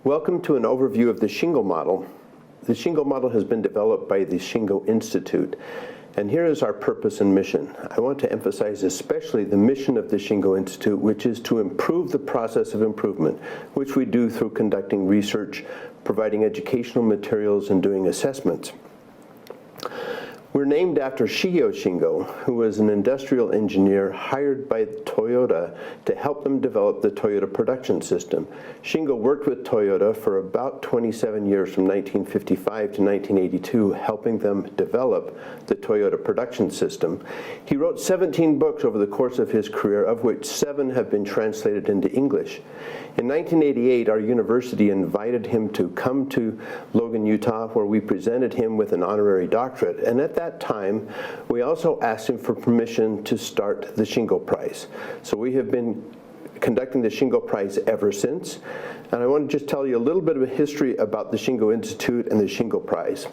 Welcome to an overview of the Shingo model. The Shingo model has been developed by the Shingo Institute, and here is our purpose and mission. I want to emphasize especially the mission of the Shingo Institute, which is to improve the process of improvement, which we do through conducting research, providing educational materials, and doing assessments. We're named after Shigeo Shingo, who was an industrial engineer hired by Toyota to help them develop the Toyota production system. Shingo worked with Toyota for about 27 years from 1955 to 1982, helping them develop the Toyota production system. He wrote 17 books over the course of his career, of which 7 have been translated into English. In 1988, our university invited him to come to Logan, Utah, where we presented him with an honorary doctorate. And at that time, we also asked him for permission to start the Shingo Prize. So we have been conducting the Shingo Prize ever since. And I want to just tell you a little bit of a history about the Shingo Institute and the Shingo Prize.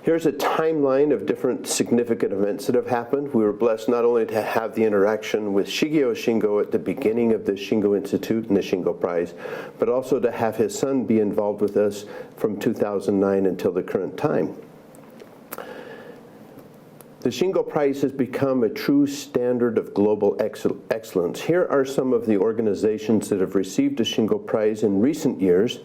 Here's a timeline of different significant events that have happened. We were blessed not only to have the interaction with Shigeo Shingo at the beginning of the Shingo Institute and the Shingo Prize, but also to have his son be involved with us from 2009 until the current time. The Shingo Prize has become a true standard of global excellence. Here are some of the organizations that have received a Shingo Prize in recent years,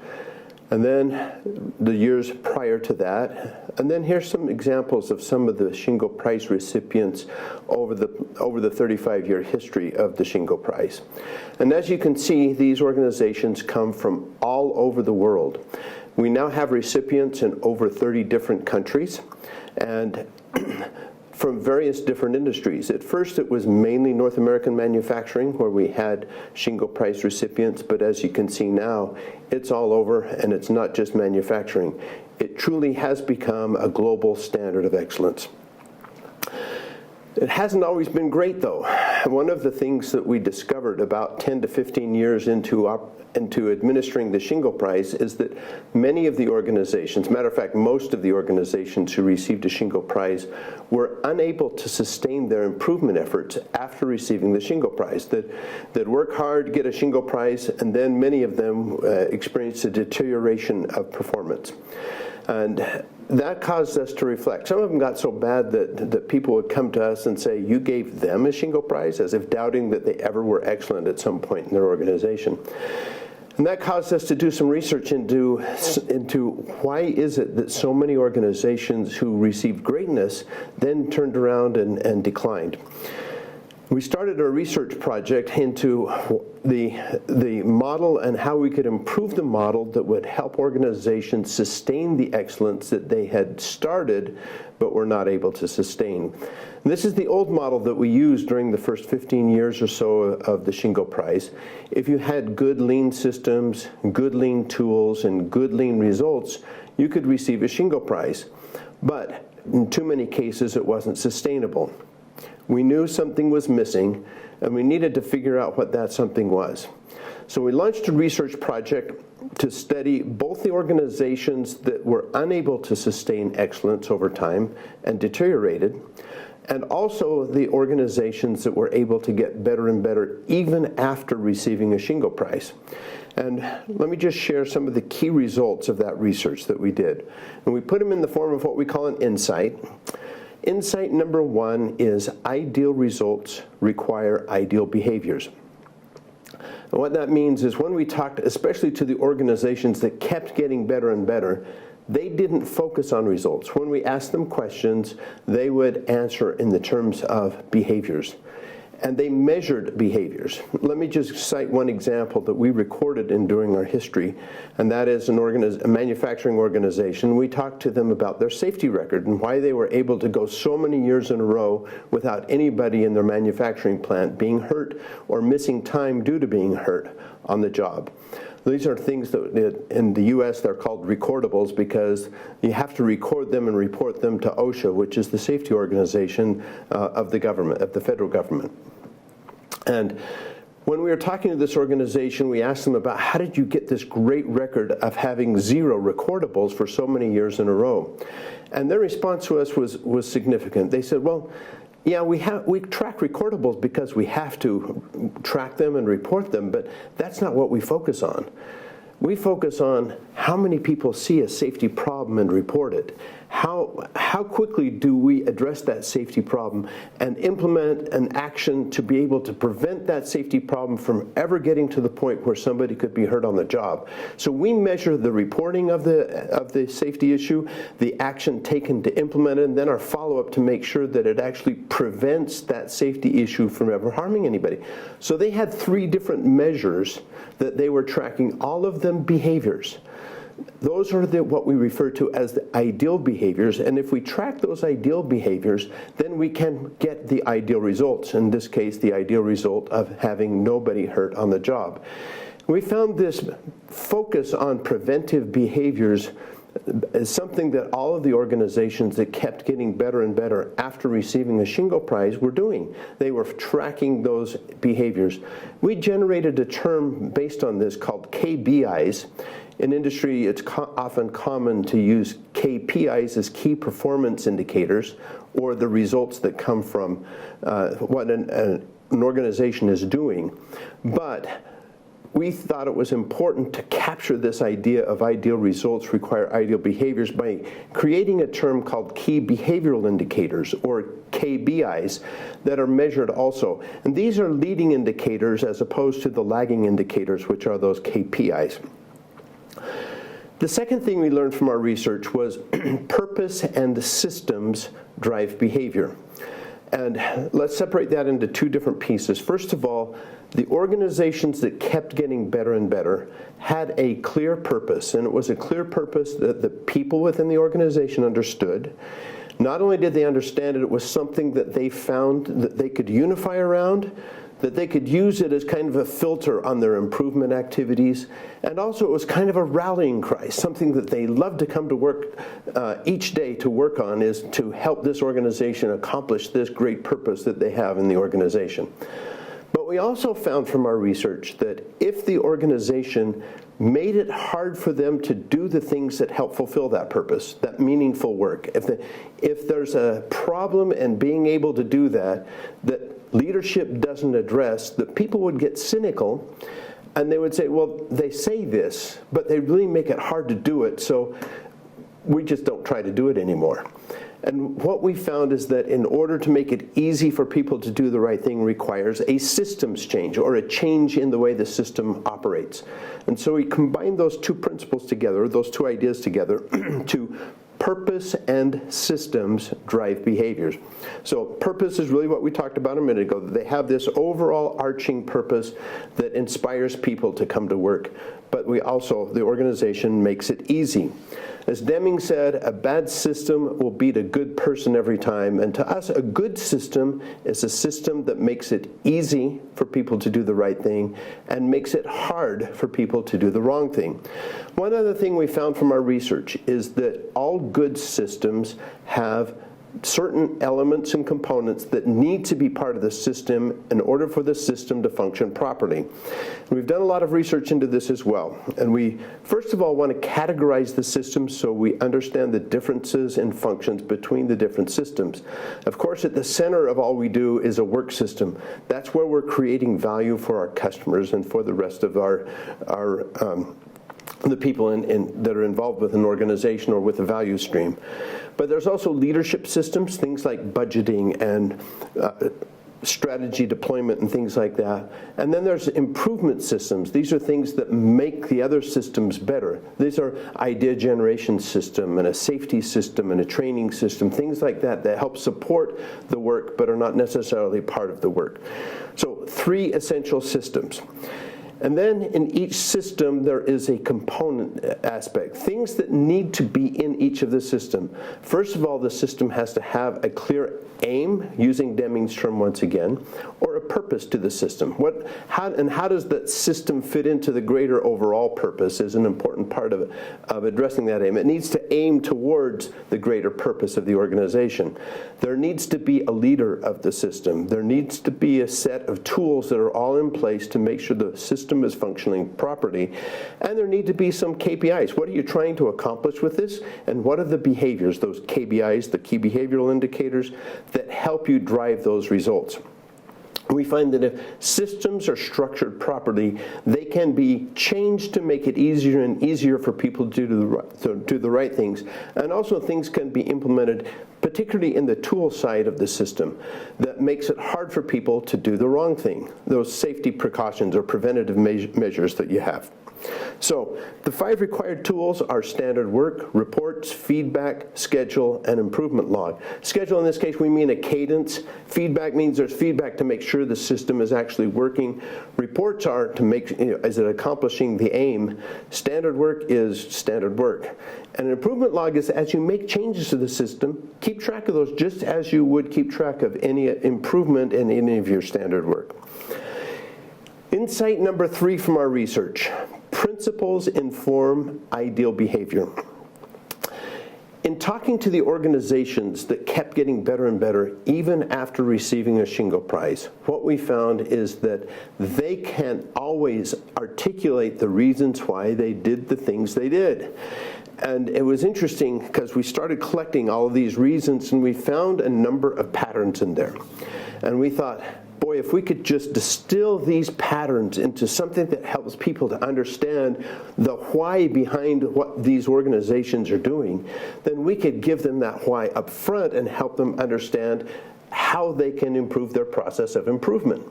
and then the years prior to that. And then here's some examples of some of the Shingo Prize recipients over the 35-year history of the Shingo Prize. And as you can see, these organizations come from all over the world. We now have recipients in over 30 different countries, and from various different industries. At first, it was mainly North American manufacturing where we had Shingo Prize recipients, but as you can see now, it's all over, and it's not just manufacturing. It truly has become a global standard of excellence. It hasn't always been great, though. One of the things that we discovered about 10 to 15 years into administering the Shingo Prize is that many of the organizations, matter of fact, most of the organizations who received a Shingo Prize were unable to sustain their improvement efforts after receiving the Shingo Prize. That work hard, get a Shingo Prize, and then many of them experienced a deterioration of performance. And that caused us to reflect. Some of them got so bad that people would come to us and say, you gave them a Shingo Prize, as if doubting that they ever were excellent at some point in their organization. And that caused us to do some research into why is it that so many organizations who received greatness then turned around and declined. We started a research project into the model and how we could improve the model that would help organizations sustain the excellence that they had started but were not able to sustain. And this is the old model that we used during the first 15 years or so of the Shingo Prize. If you had good lean systems, good lean tools, and good lean results, you could receive a Shingo Prize. But in too many cases, it wasn't sustainable. We knew something was missing, and we needed to figure out what that something was. So we launched a research project to study both the organizations that were unable to sustain excellence over time and deteriorated, and also the organizations that were able to get better and better even after receiving a Shingo Prize. And let me just share some of the key results of that research that we did. And we put them in the form of what we call an insight. Insight number 1 is ideal results require ideal behaviors. And what that means is when we talked, especially to the organizations that kept getting better and better, they didn't focus on results. When we asked them questions, they would answer in the terms of behaviors. And they measured behaviors. Let me just cite one example that we recorded during our history, and that is a manufacturing organization. We talked to them about their safety record and why they were able to go so many years in a row without anybody in their manufacturing plant being hurt or missing time due to being hurt on the job. These are things that in the U.S. they're called recordables because you have to record them and report them to OSHA, which is the safety organization of the government, of the federal government. And when we were talking to this organization, we asked them about how did you get this great record of having 0 recordables for so many years in a row? And their response to us was significant. They said, well, yeah, we track recordables because we have to track them and report them, but that's not what we focus on. we focus on how many people see a safety problem and report it. How quickly do we address that safety problem and implement an action to be able to prevent that safety problem from ever getting to the point where somebody could be hurt on the job. So we measure the reporting of the safety issue, the action taken to implement it, and then our follow-up to make sure that it actually prevents that safety issue from ever harming anybody. So they had 3 different measures that they were tracking, all of them behaviors. Those are what we refer to as the ideal behaviors, and if we track those ideal behaviors, then we can get the ideal results. In this case, the ideal result of having nobody hurt on the job. We found this focus on preventive behaviors is something that all of the organizations that kept getting better and better after receiving the Shingo Prize were doing. They were tracking those behaviors. We generated a term based on this called KBIs. In industry, it's often common to use KPIs as key performance indicators, or the results that come from what an organization is doing. But we thought it was important to capture this idea of ideal results require ideal behaviors by creating a term called key behavioral indicators, or KBIs, that are measured also. And these are leading indicators as opposed to the lagging indicators, which are those KPIs. The second thing we learned from our research was purpose and systems drive behavior. And let's separate that into 2 different pieces. First of all, the organizations that kept getting better and better had a clear purpose, and it was a clear purpose that the people within the organization understood. Not only did they understand it, it was something that they found that they could unify around, that they could use it as kind of a filter on their improvement activities, and also it was kind of a rallying cry, something that they love to come to work each day to work on, is to help this organization accomplish this great purpose that they have in the organization. But we also found from our research that if the organization made it hard for them to do the things that help fulfill that purpose, that meaningful work, if there's a problem in being able to do that leadership doesn't address, that people would get cynical and they would say, well, they say this, but they really make it hard to do it, so we just don't try to do it anymore. And what we found is that in order to make it easy for people to do the right thing requires a systems change, or a change in the way the system operates. And so we combined those 2 principles together, those 2 ideas together, to purpose and systems drive behaviors. So purpose is really what we talked about a minute ago. They have this overall arching purpose that inspires people to come to work. But the organization makes it easy. As Deming said, a bad system will beat a good person every time. And to us, a good system is a system that makes it easy for people to do the right thing and makes it hard for people to do the wrong thing. One other thing we found from our research is that all good systems have certain elements and components that need to be part of the system in order for the system to function properly. We've done a lot of research into this as well. And we, first of all, want to categorize the systems so we understand the differences in functions between the different systems. Of course, at the center of all we do is a work system. That's where we're creating value for our customers and for the rest of the people that are involved with an organization or with a value stream. But there's also leadership systems, things like budgeting and strategy deployment and things like that. And then there's improvement systems. These are things that make the other systems better. These are idea generation system and a safety system and a training system, things like that that help support the work but are not necessarily part of the work. So 3 essential systems. And then in each system, there is a component aspect, things that need to be in each of the system. First of all, the system has to have a clear aim, using Deming's term once again, or a purpose to the system. How does that system fit into the greater overall purpose is an important part of addressing that aim. It needs to aim towards the greater purpose of the organization. There needs to be a leader of the system. There needs to be a set of tools that are all in place to make sure the system is functioning properly. And there need to be some KPIs. What are you trying to accomplish with this? And what are the behaviors, those KBIs, the key behavioral indicators, that help you drive those results? We find that if systems are structured properly, they can be changed to make it easier and easier for people to do the right things. And also things can be implemented, particularly in the tool side of the system, that makes it hard for people to do the wrong thing, those safety precautions or preventative measures that you have. So the 5 required tools are standard work, reports, feedback, schedule, and improvement log. Schedule in this case, we mean a cadence. Feedback means there's feedback to make sure the system is actually working. Reports are to make, is it accomplishing the aim? Standard work is standard work. And an improvement log is as you make changes to the system, keep track of those just as you would keep track of any improvement in any of your standard work. Insight number 3 from our research: principles inform ideal behavior. In talking to the organizations that kept getting better and better, even after receiving a Shingo Prize, what we found is that they can't always articulate the reasons why they did the things they did. And it was interesting because we started collecting all of these reasons, and we found a number of patterns in there. And we thought, boy, if we could just distill these patterns into something that helps people to understand the why behind what these organizations are doing, then we could give them that why up front and help them understand how they can improve their process of improvement.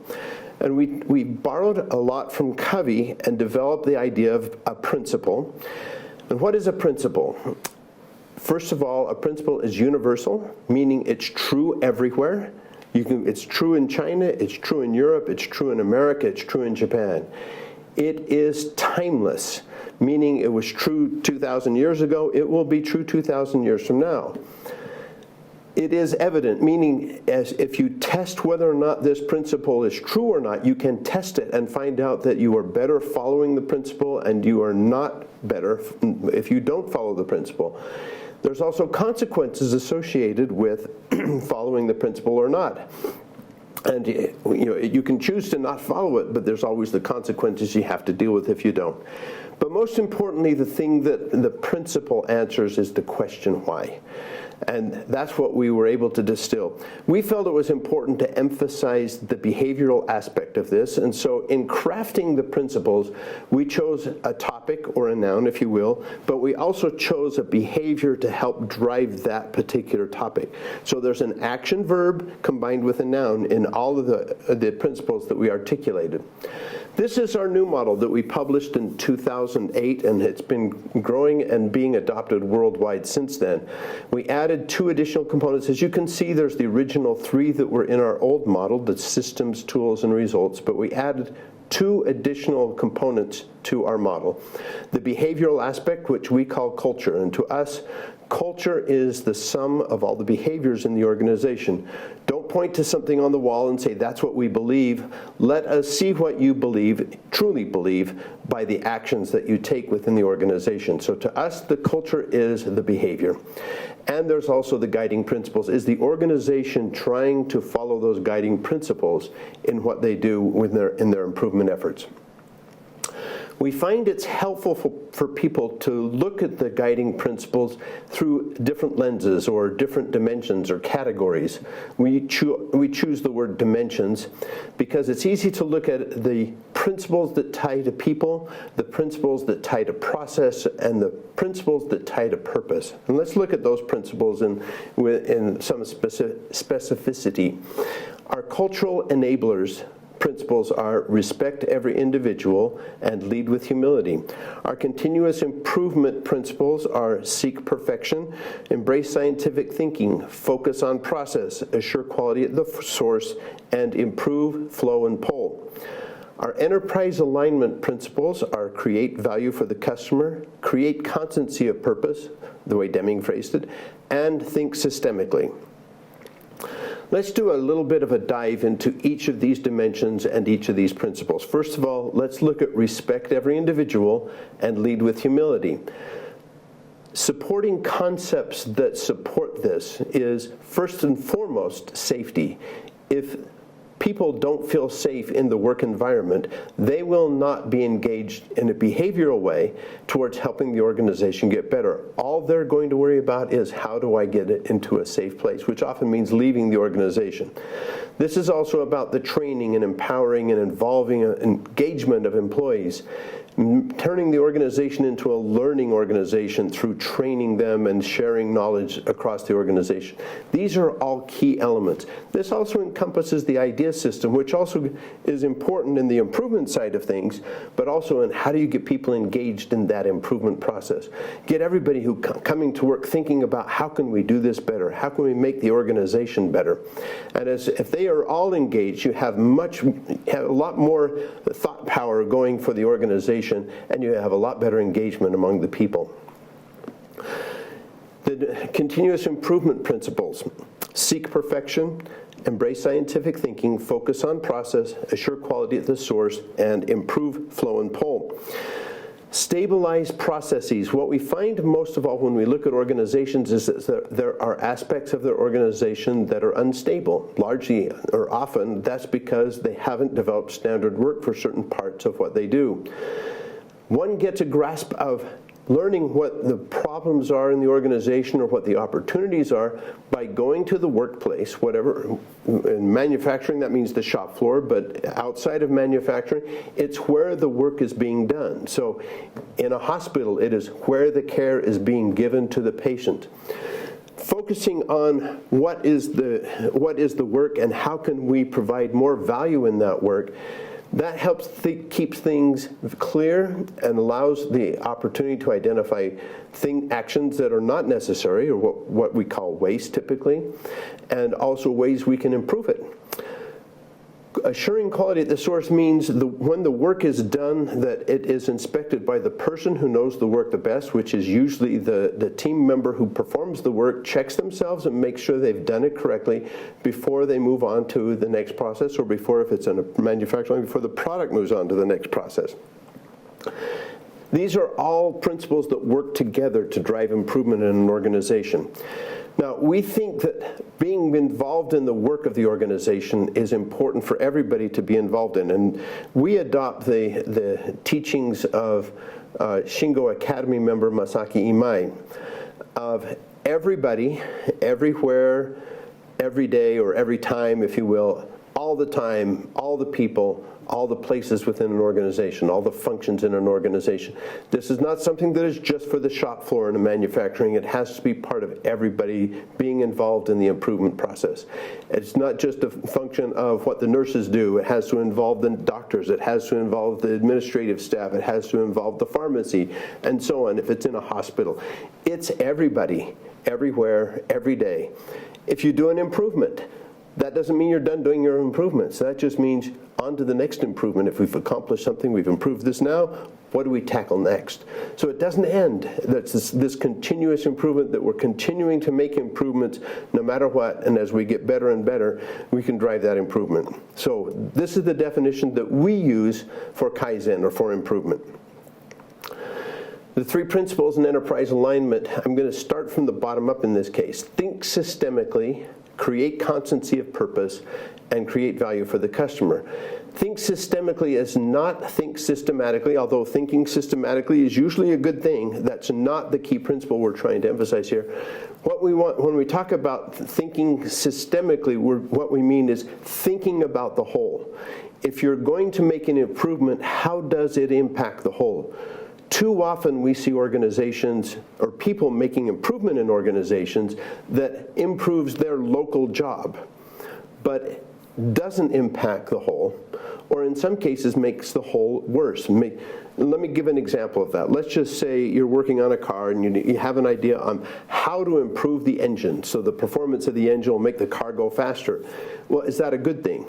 And we borrowed a lot from Covey and developed the idea of a principle. And what is a principle? First of all, a principle is universal, meaning it's true everywhere. It's true in China, it's true in Europe, it's true in America, it's true in Japan. It is timeless, meaning it was true 2,000 years ago, it will be true 2,000 years from now. It is evident, meaning as if you test whether or not this principle is true or not, you can test it and find out that you are better following the principle and you are not better if you don't follow the principle. There's also consequences associated with following the principle or not. And you can choose to not follow it, but there's always the consequences you have to deal with if you don't. But most importantly, the thing that the principle answers is the question why. And that's what we were able to distill. We felt it was important to emphasize the behavioral aspect of this, and so in crafting the principles, we chose a topic or a noun, if you will, but we also chose a behavior to help drive that particular topic. So there's an action verb combined with a noun in all of the principles that we articulated. This is our new model that we published in 2008, and it's been growing and being adopted worldwide since then. We added 2 additional components. As you can see, there's the original 3 that were in our old model, the systems, tools, and results, but we added 2 additional components to our model. The behavioral aspect, which we call culture, and to us, culture is the sum of all the behaviors in the organization. Don't point to something on the wall and say, that's what we believe. Let us see what you believe, truly believe, by the actions that you take within the organization. So to us, the culture is the behavior. And there's also the guiding principles. Is the organization trying to follow those guiding principles in what they do in their improvement efforts? We find it's helpful for people to look at the guiding principles through different lenses or different dimensions or categories. We choose the word dimensions because it's easy to look at the principles that tie to people, the principles that tie to process, and the principles that tie to purpose. And let's look at those principles in some specificity. Our cultural enablers principles are respect every individual and lead with humility. Our continuous improvement principles are seek perfection, embrace scientific thinking, focus on process, assure quality at the source, and improve flow and pull. Our enterprise alignment principles are create value for the customer, create constancy of purpose, the way Deming phrased it, and think systemically. Let's do a little bit of a dive into each of these dimensions and each of these principles. First of all, let's look at respect every individual and lead with humility. Supporting concepts that support this is first and foremost safety. If people don't feel safe in the work environment, they will not be engaged in a behavioral way towards helping the organization get better. All they're going to worry about is, how do I get it into a safe place, which often means leaving the organization. This is also about the training and empowering and involving engagement of employees, turning the organization into a learning organization through training them and sharing knowledge across the organization. These are all key elements. This also encompasses the idea system, which also is important in the improvement side of things, but also in how do you get people engaged in that improvement process. Get everybody who coming to work thinking about, how can we do this better? How can we make the organization better? And if they are all engaged, you have a lot more thought power going for the organization, and you have a lot better engagement among the people. The continuous improvement principles: seek perfection, embrace scientific thinking, focus on process, assure quality at the source, and improve flow and pull. Stabilize processes. What we find most of all when we look at organizations is that there are aspects of their organization that are unstable. Largely or often, that's because they haven't developed standard work for certain parts of what they do. One gets a grasp of learning what the problems are in the organization or what the opportunities are by going to the workplace, whatever. In manufacturing, that means the shop floor, but outside of manufacturing, it's where the work is being done. So in a hospital, it is where the care is being given to the patient. Focusing on what is the work and how can we provide more value in that work, that helps keep things clear and allows the opportunity to identify actions that are not necessary, or what we call waste typically, and also ways we can improve it. Assuring quality at the source means when the work is done, that it is inspected by the person who knows the work the best, which is usually the team member who performs the work, checks themselves and makes sure they've done it correctly before they move on to the next process, or before, if it's in a manufacturing, before the product moves on to the next process. These are all principles that work together to drive improvement in an organization. Now, we think that being involved in the work of the organization is important for everybody to be involved in, and we adopt the teachings of Shingo Academy member Masaki Imai, of everybody, everywhere, every day, or every time, if you will, all the time, all the people, all the places within an organization, all the functions in an organization. This is not something that is just for the shop floor in a manufacturing. It has to be part of everybody being involved in the improvement process. It's not just a function of what the nurses do. It has to involve the doctors. It has to involve the administrative staff. It has to involve the pharmacy, and so on if it's in a hospital. It's everybody, everywhere, every day. If you do an improvement, that doesn't mean you're done doing your improvements. That just means on to the next improvement. If we've accomplished something, we've improved this now, what do we tackle next? So it doesn't end. That's this continuous improvement, that we're continuing to make improvements no matter what, and as we get better and better, we can drive that improvement. So this is the definition that we use for Kaizen, or for improvement. The three principles in enterprise alignment, I'm going to start from the bottom up in this case. Think systemically, create constancy of purpose, and create value for the customer. Think systemically is not think systematically, although thinking systematically is usually a good thing. That's not the key principle we're trying to emphasize here. What we want, when we talk about thinking systemically, what we mean is thinking about the whole. If you're going to make an improvement, how does it impact the whole? Too often we see organizations or people making improvement in organizations that improves their local job, but doesn't impact the whole, or in some cases makes the whole worse. Let me give an example of that. Let's just say you're working on a car and you have an idea on how to improve the engine so the performance of the engine will make the car go faster. Well, is that a good thing?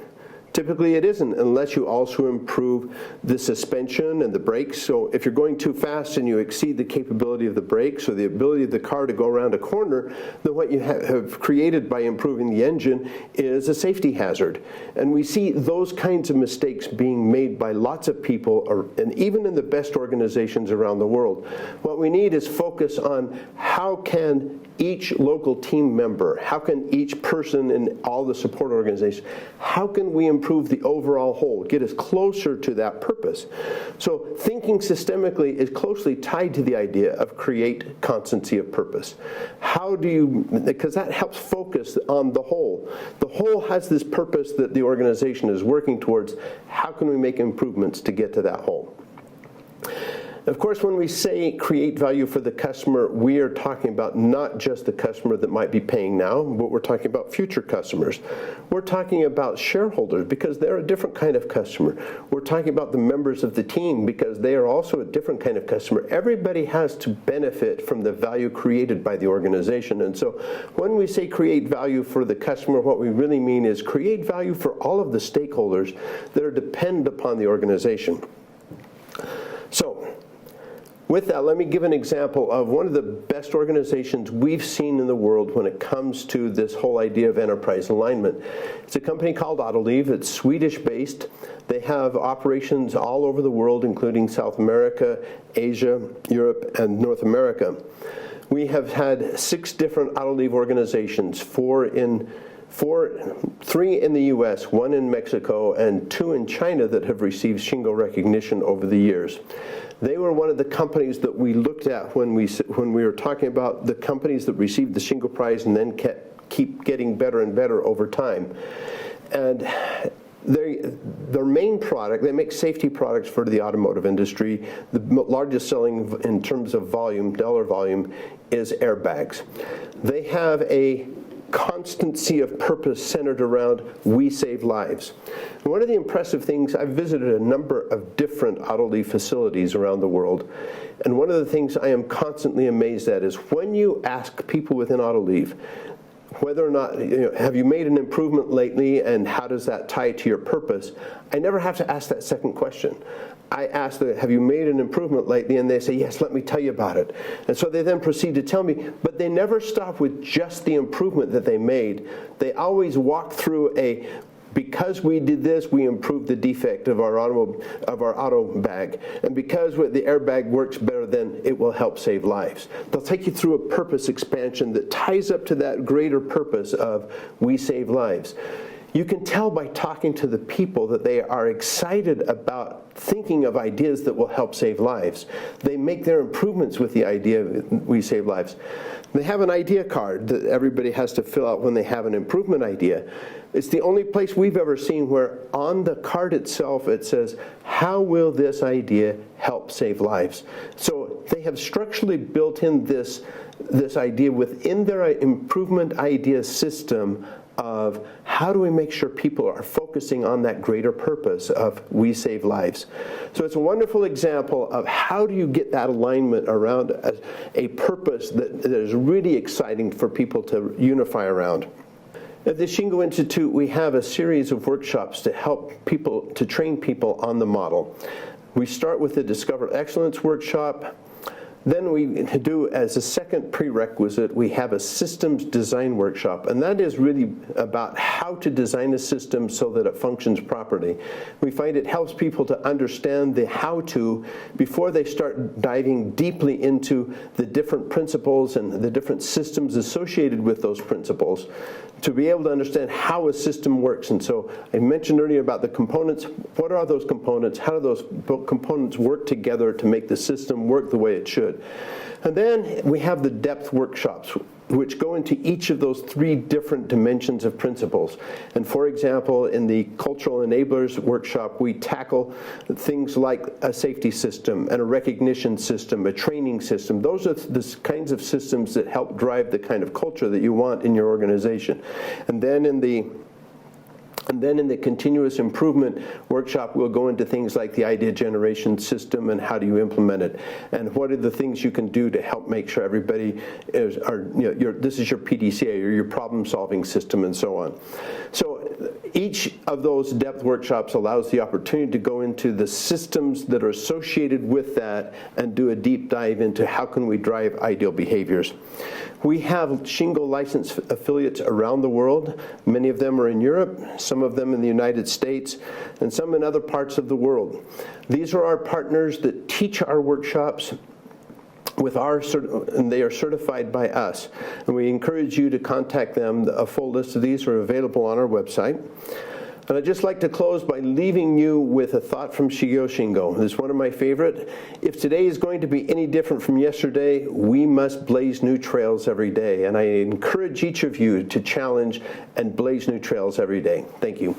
Typically it isn't, unless you also improve the suspension and the brakes. So if you're going too fast and you exceed the capability of the brakes or the ability of the car to go around a corner, then what you have created by improving the engine is a safety hazard. And we see those kinds of mistakes being made by lots of people, and even in the best organizations around the world. What we need is focus on how can each local team member, how can each person in all the support organizations, how can we improve the overall whole, get us closer to that purpose? So thinking systemically is closely tied to the idea of create constancy of purpose. How do you, because that helps focus on the whole. The whole has this purpose that the organization is working towards. How can we make improvements to get to that whole? Of course, when we say create value for the customer, we are talking about not just the customer that might be paying now, but we're talking about future customers. We're talking about shareholders because they're a different kind of customer. We're talking about the members of the team because they are also a different kind of customer. Everybody has to benefit from the value created by the organization. And so when we say create value for the customer, what we really mean is create value for all of the stakeholders that are dependent upon the organization. So, with that, let me give an example of one of the best organizations we've seen in the world when it comes to this whole idea of enterprise alignment. It's a company called Autoliv. It's Swedish-based. They have operations all over the world, including South America, Asia, Europe, and North America. We have had 6 different Autoliv organizations, 3 in the US, 1 in Mexico, and 2 in China that have received Shingo recognition over the years. They were one of the companies that we looked at when we were talking about the companies that received the Shingo Prize and then keep getting better and better over time. And their main product, they make safety products for the automotive industry. The largest selling in terms of volume, dollar volume, is airbags. They have a constancy of purpose centered around we save lives. And one of the impressive things, I've visited a number of different Autoliv facilities around the world, and one of the things I am constantly amazed at is when you ask people within Autoliv whether or not, have you made an improvement lately and how does that tie to your purpose, I never have to ask that second question. I ask them, have you made an improvement lately? And they say, yes, let me tell you about it. And so they then proceed to tell me, but they never stop with just the improvement that they made. They always walk through because we did this, we improved the defect of our auto bag. And because the airbag works better, then it will help save lives. They'll take you through a purpose expansion that ties up to that greater purpose of we save lives. You can tell by talking to the people that they are excited about thinking of ideas that will help save lives. They make their improvements with the idea of we save lives. They have an idea card that everybody has to fill out when they have an improvement idea. It's the only place we've ever seen where on the card itself it says, how will this idea help save lives? So they have structurally built in this idea within their improvement idea system of how do we make sure people are focusing on that greater purpose of we save lives. So it's a wonderful example of how do you get that alignment around a purpose that is really exciting for people to unify around. At the Shingo Institute, we have a series of workshops to help people, to train people on the model. We start with the Discover Excellence workshop. Then we do, as a second prerequisite, we have a systems design workshop, and that is really about how to design a system so that it functions properly. We find it helps people to understand the how-to before they start diving deeply into the different principles and the different systems associated with those principles, to be able to understand how a system works. And so I mentioned earlier about the components. What are those components? How do those components work together to make the system work the way it should? And then we have the depth workshops, which go into each of those 3 different dimensions of principles. And for example, in the Cultural Enablers workshop, we tackle things like a safety system and a recognition system, a training system. Those are the kinds of systems that help drive the kind of culture that you want in your organization. And then in the continuous improvement workshop, we'll go into things like the idea generation system and how do you implement it, and what are the things you can do to help make sure everybody this is your PDCA or your problem-solving system, and so on. So each of those depth workshops allows the opportunity to go into the systems that are associated with that and do a deep dive into how can we drive ideal behaviors. We have Shingo licensed affiliates around the world. Many of them are in Europe, some of them in the United States, and some in other parts of the world. These are our partners that teach our workshops. and they are certified by us. And we encourage you to contact them. A full list of these are available on our website. And I'd just like to close by leaving you with a thought from Shigeo Shingo. This is one of my favorite. If today is going to be any different from yesterday, we must blaze new trails every day. And I encourage each of you to challenge and blaze new trails every day. Thank you.